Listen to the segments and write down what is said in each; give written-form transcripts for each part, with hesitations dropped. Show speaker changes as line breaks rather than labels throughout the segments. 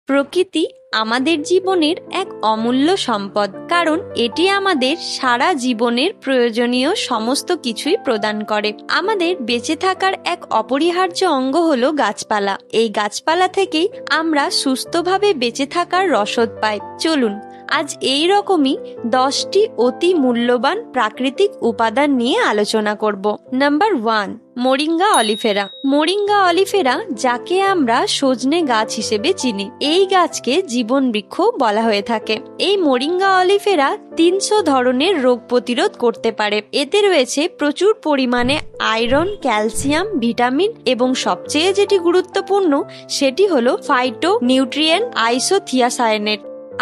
প্রকৃতি আমাদের জীবনের এক অমূল্য সম্পদ, কারণ এটি আমাদের সারা জীবনের প্রয়োজনীয় সমস্ত কিছুই প্রদান করে। আমাদের বেঁচে থাকার এক অপরিহার্য অঙ্গ হলো গাছপালা। এই গাছপালা থেকেই আমরা সুস্থভাবে বেঁচে থাকার রসদ পাই। চলুন আজ এই রকমই 10টি অতি মূল্যবান প্রাকৃতিক উপাদান নিয়ে আলোচনা করব। Number 1, moringa oleifera. Moringa oleifera, যাকে আমরা সজনে গাছ হিসেবে চিনি, এই গাছকে জীবন বৃক্ষ বলা হয়ে থাকে। এই মোরিঙ্গা অলিফেরা 300 ধরনের রোগ প্রতিরোধ করতে পারে। এতে রয়েছে প্রচুর পরিমাণে আয়রন, ক্যালসিয়াম, ভিটামিন এবং সবচেয়ে যেটি গুরুত্বপূর্ণ সেটি হলো ফাইটো নিউট্রিয়েন্ট আইসোথিয়াসায়ানেট।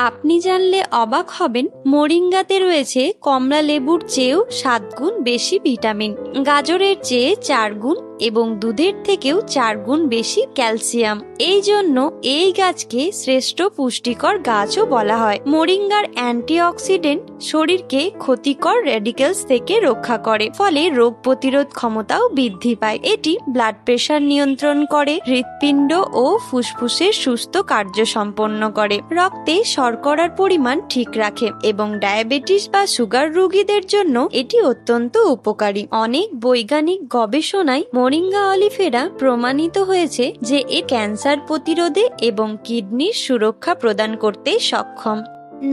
আপনি জানলে অবাক হবেন, মোরিঙ্গাতে রয়েছে কমলা লেবুর চেয়েও 7 গুণ বেশি ভিটামিন, গাজরের চেয়ে 4 গুণ এবং দুধের থেকেও 4 গুণ বেশি ক্যালসিয়াম। এই জন্য এই গাছকে শ্রেষ্ঠ পুষ্টিকর গাছও বলা হয়। মোরিঙ্গার অ্যান্টিঅক্সিডেন্ট শরীরকে ক্ষতিকর রেডিক্যালস থেকে রক্ষা করে, ফলে রোগ প্রতিরোধ ক্ষমতাও বৃদ্ধি পায়। এটি ব্লাড প্রেশার নিয়ন্ত্রণ করে, হৃৎপিণ্ড ও ফুসফুসের সুস্থ কার্য সম্পন্ন করে, রক্তে শর্করার পরিমাণ ঠিক রাখে এবং ডায়াবেটিস বা সুগার রোগীদের জন্য এটি অত্যন্ত উপকারী। অনেক বৈজ্ঞানিক গবেষণায় মোরিঙ্গা অলিফেরা প্রমাণিত হয়েছে যে এ ক্যান্সার প্রতিরোধে এবং কিডনির সুরক্ষা প্রদান করতে সক্ষম।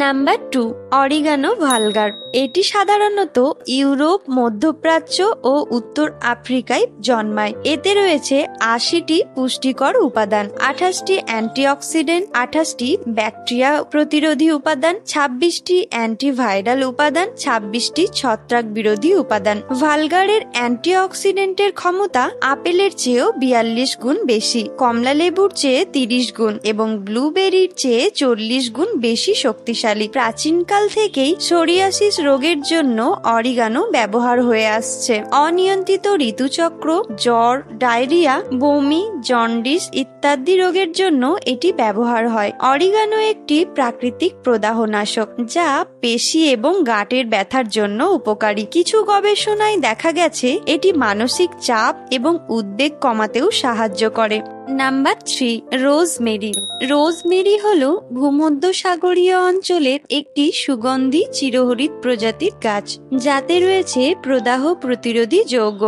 Number 2, oregano vulgar. এটি সাধারণত ইউরোপ, মধ্যপ্রাচ্য ও উত্তর আফ্রিকায় জন্মায়। এতে রয়েছে 80টি পুষ্টিকর উপাদান, 28টি অ্যান্টিঅক্সিডেন্ট, 28টি ব্যাকটেরিয়া প্রতিরোধী উপাদান, 26টি অ্যান্টিভাইরাল উপাদান, 26টি ছত্রাক বিরোধী উপাদান। ভালগারের অ্যান্টিঅক্সিডেন্টের ক্ষমতা আপেলের চেয়েও 42 গুণ বেশি, কমলা লেবুর চেয়ে 30 গুণ এবং ব্লুবেরির চেয়ে 40 গুণ বেশি শক্তিশালী। প্রাচীনকাল থেকেই সোরিয়াসিস রোগের জন্য অরিগানো ব্যবহার হয়ে আসছে। অনিয়ন্ত্রিত ঋতুচক্র, জ্বর, ডায়রিয়া, বমি, জন্ডিস ইত্যাদি রোগের জন্য এটি ব্যবহার হয়। অরিগানো একটি প্রাকৃতিক প্রদাহনাশক যা পেশি এবং গাঁটের ব্যথার জন্য উপকারী। কিছু গবেষণায় দেখা গেছে এটি মানসিক চাপ এবং উদ্বেগ কমাতেও সাহায্য করে। Number 3, rosemary. রোজমেরি হলো ভূমধ্যসাগরীয় অঞ্চলের একটি সুগন্ধি চিরহরিৎ প্রজাতির গাছ, যাতে রয়েছে প্রদাহ প্রতিরোধী যৌগ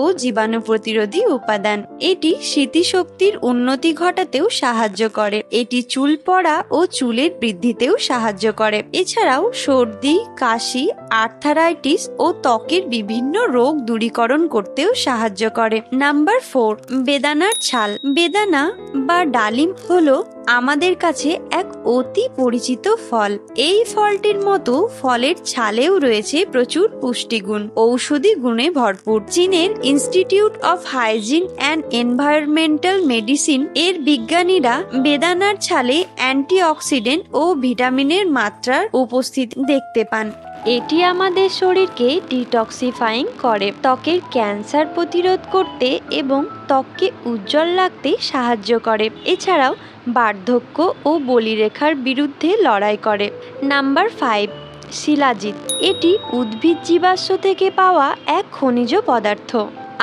ও জীবাণু প্রতিরোধী উপাদান। এটি স্মৃতিশক্তির উন্নতি ঘটাতেও সাহায্য করে। এটি চুল পড়া ও চুলের বৃদ্ধিতেও সাহায্য করে। এছাড়াও সর্দি, কাশি, আর্থারাইটিস ও ত্বকের বিভিন্ন রোগ দূরীকরণ করতেও সাহায্য করে। নাম্বার 4, বেদানার ছাল। বেদানা বা ডালিম হলো আমাদের কাছে এক অতি পরিচিত ফল। এই ফলটির মতো ফলের ছালেও রয়েছে প্রচুর পুষ্টিগুণ, ঔষধি গুণে ভরপুর। চীনের institute of hygiene and environmental medicine এর বিজ্ঞানীরা বেদানার ছালে অ্যান্টিঅক্সিডেন্ট ও ভিটামিনের মাত্রার উপস্থিতি দেখতে পান। এটি আমাদের শরীরকে ডিটক্সিফাইং করে, ত্বকের ক্যান্সার প্রতিরোধ করতে এবং ত্বককে উজ্জ্বল রাখতে সাহায্য করে। এছাড়াও বার্ধক্য ও বলিরেখার বিরুদ্ধে লড়াই করে। নাম্বার 5, শিলাজিৎ। এটি উদ্ভিদ জীবাশ্ম থেকে পাওয়া এক খনিজ পদার্থ।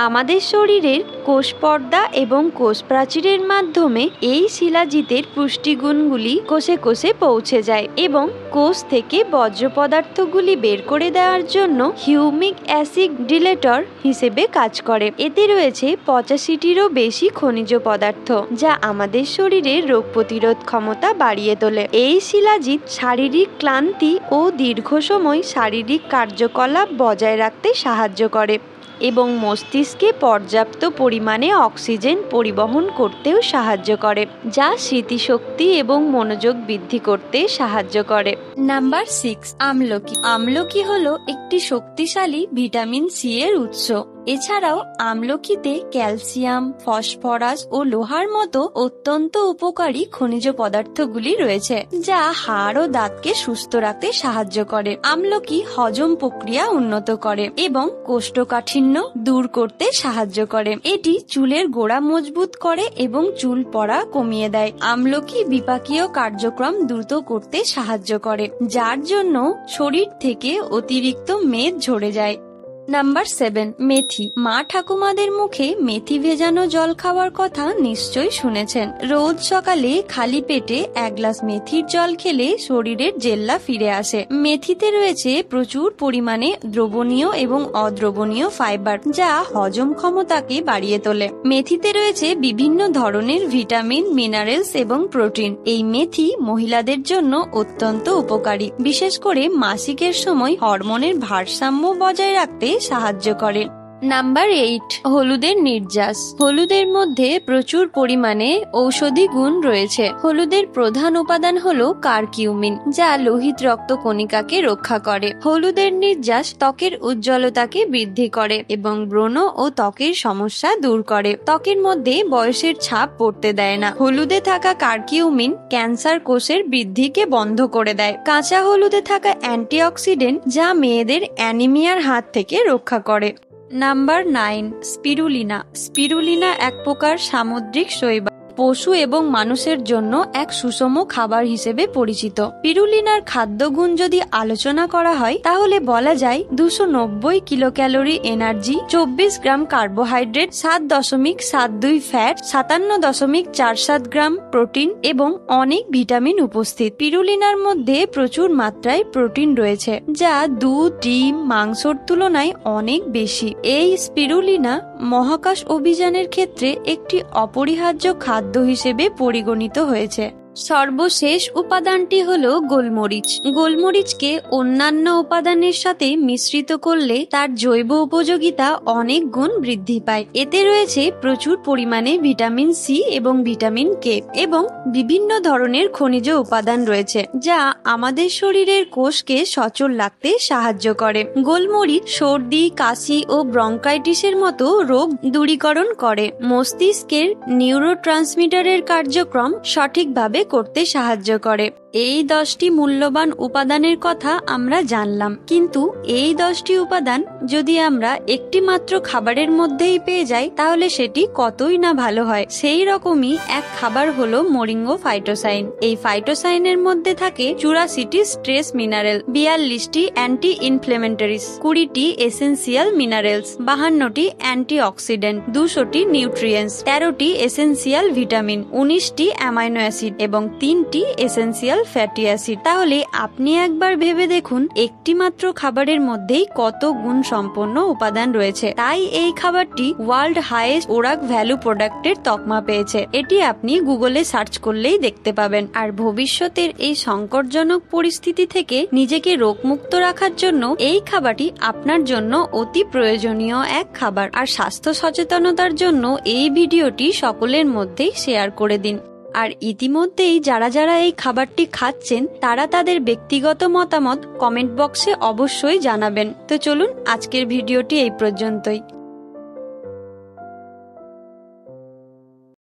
আমাদের শরীরের কোষ পর্দা এবং কোষ প্রাচীরের মাধ্যমে এই শিলাজিতের পুষ্টিগুণগুলি কোষে কোষে পৌঁছে যায় এবং কোষ থেকে বর্জ্য পদার্থগুলি বের করে দেওয়ার জন্য হিউমিক অ্যাসিড ডিলেটর হিসেবে কাজ করে। এতে রয়েছে 85টিরও বেশি খনিজ পদার্থ, যা আমাদের শরীরের রোগ প্রতিরোধ ক্ষমতা বাড়িয়ে তোলে। এই শিলাজিৎ শারীরিক ক্লান্তি ও দীর্ঘ সময় শারীরিক কার্যকলাপ বজায় রাখতে সাহায্য করে এবং মস্তিষ্কে পর্যাপ্ত পরিমাণে অক্সিজেন পরিবহন করতেও সাহায্য করে, যা স্মৃতিশক্তি এবং মনোযোগ বৃদ্ধি করতে সাহায্য করে। নাম্বার 6, আমলকি। আমলকি হলো একটি শক্তিশালী ভিটামিন সি এর উৎস। এছাড়াও আমলকিতে ক্যালসিয়াম, ফসফরাস ও লোহার মতো অত্যন্ত উপকারী খনিজ পদার্থগুলি রয়েছে, যা হাড় ও দাঁতকে সুস্থ রাখতে সাহায্য করে। আমলকি হজম প্রক্রিয়া উন্নত করে এবং কোষ্ঠকাঠিন্য দূর করতে সাহায্য করে। এটি চুলের গোড়া মজবুত করে এবং চুল পড়া কমিয়ে দেয়। আমলকি বিপাকীয় কার্যক্রম দ্রুত করতে সাহায্য করে, যার জন্য শরীর থেকে অতিরিক্ত মেদ ঝরে যায়। নাম্বার 7, মেথি। মা ঠাকুমাদের মুখে মেথি ভেজানো জল খাওয়ার কথা নিশ্চয়ই শুনেছেন। রোজ সকালে খালি পেটে এক গ্লাস মেথির জল খেলে শরীরের জেল্লা ফিরে আসে। মেথিতে রয়েছে প্রচুর পরিমাণে দ্রবণীয় এবং অদ্রবণীয় ফাইবার, যা হজম ক্ষমতাকে বাড়িয়ে তোলে। মেথিতে রয়েছে বিভিন্ন ধরনের ভিটামিন, মিনারেলস এবং প্রোটিন। এই মেথি মহিলাদের জন্য অত্যন্ত উপকারী, বিশেষ করে মাসিকের সময় হরমোনের ভারসাম্য বজায় রাখতে সাহায্য করে। নাম্বার 8, হলুদের নির্যাস। হলুদের মধ্যে প্রচুর পরিমাণে ঔষধি গুণ রয়েছে। হলুদের প্রধান উপাদান হলো কারকিউমিন, যা লোহিত রক্ত কণিকাকে রক্ষা করে। হলুদের নির্যাস ত্বকের উজ্জ্বলতাকে বৃদ্ধি করে এবং ব্রণ ও ত্বকের সমস্যা দূর করে। ত্বকের মধ্যে বয়সের ছাপ পড়তে দেয় না। হলুদে থাকা কারকিউমিন ক্যান্সার কোষের বৃদ্ধিকে বন্ধ করে দেয়। কাঁচা হলুদে থাকা অ্যান্টিঅক্সিডেন্ট, যা মেয়েদের অ্যানিমিয়ার হাত থেকে রক্ষা করে। Number 9, spirulina. স্পিরুলিনা এক প্রকার সামুদ্রিক শৈবাল, পশু এবং মানুষের জন্য এক সুষম খাবার হিসেবে পরিচিত। স্পিরুলিনার খাদ্যগুণ যদি আলোচনা করা হয় তাহলে বলা যায় 290 কিলো ক্যালোরি এনার্জি, 24 গ্রাম কার্বোহাইড্রেট, 7.72 ফ্যাট, 57.47 গ্রাম প্রোটিন এবং অনেক ভিটামিন উপস্থিত। স্পিরুলিনার মধ্যে প্রচুর মাত্রায় প্রোটিন রয়েছে, যা দুধ, ডিম, মাংসর তুলনায় অনেক বেশি। এই স্পিরুলিনা মহাকাশ অভিযানের ক্ষেত্রে একটি অপরিহার্য খাদ্য হিসেবে পরিগণিত হয়েছে। সর্বশেষ উপাদানটি হলো গোলমরিচ। গোলমরিচকে অন্যান্য উপাদানের সাথে মিশ্রিত করলে তার জৈব উপযোগিতা অনেক গুণ বৃদ্ধি পায়। এতে রয়েছে প্রচুর পরিমাণে ভিটামিন সি এবং ভিটামিন কে এবং বিভিন্ন ধরনের খনিজ উপাদান রয়েছে, যা আমাদের শরীরের কোষকে সচল রাখতে সাহায্য করে। গোলমরিচ সর্দি, কাশি ও ব্রঙ্কাইটিসের মতো রোগ দূরীকরণ করে। মস্তিষ্কের নিউরোট্রান্সমিটারের কার্যক্রম সঠিকভাবে করতে সাহায্য করে। এই 10টি মূল্যবান উপাদানের কথা আমরা জানলাম, কিন্তু এই 10টি উপাদান যদি আমরা একটি মাত্র খাবারের মধ্যেই পেয়ে যাই তাহলে সেটি কতই না ভালো হয়। সেই রকমই এক খাবার হলো মোরিঙ্গো ফাইটোসাইন। এই ফাইটোসাইনের মধ্যে থাকে 84টি স্ট্রেস মিনারেল, 42টি অ্যান্টি ইনফ্লেমেটরিজ, 20টি এসেন্সিয়াল মিনারেলস, 52টি অ্যান্টি অক্সিডেন্ট, 200টি নিউট্রিয়েন্টস, 13টি এসেন্সিয়াল ভিটামিন, 19টি অ্যামাইনো অ্যাসিড এবং 3টি এসেন্সিয়াল ফ্যাটি অ্যাসিড। তাহলে আপনি একবার ভেবে দেখুন একটি মাত্র খাবারের মধ্যেই কত গুণ সম্পন্ন উপাদান রয়েছে। তাই এই খাবারটি ওয়ার্ল্ড হাইয়েস্ট ওরাক ভ্যালু প্রোডাক্টের তকমা পেয়েছে। এটি আপনি গুগলে সার্চ করলেই দেখতে পাবেন। আর ভবিষ্যতের এই সংকটজনক পরিস্থিতি থেকে নিজেকে রোগমুক্ত রাখার জন্য এই খাবারটি আপনার জন্য অতি প্রয়োজনীয় এক খাবার। আর স্বাস্থ্য সচেতনতার জন্য এই ভিডিওটি সকলের মধ্যেই শেয়ার করে দিন। আর ইতিমধ্যেই যারা যারা এই খাবারটি খাচ্ছেন তারা তাদের ব্যক্তিগত মতামত কমেন্ট বক্সে অবশ্যই জানাবেন। তো চলুন আজকের ভিডিওটি এই পর্যন্তই।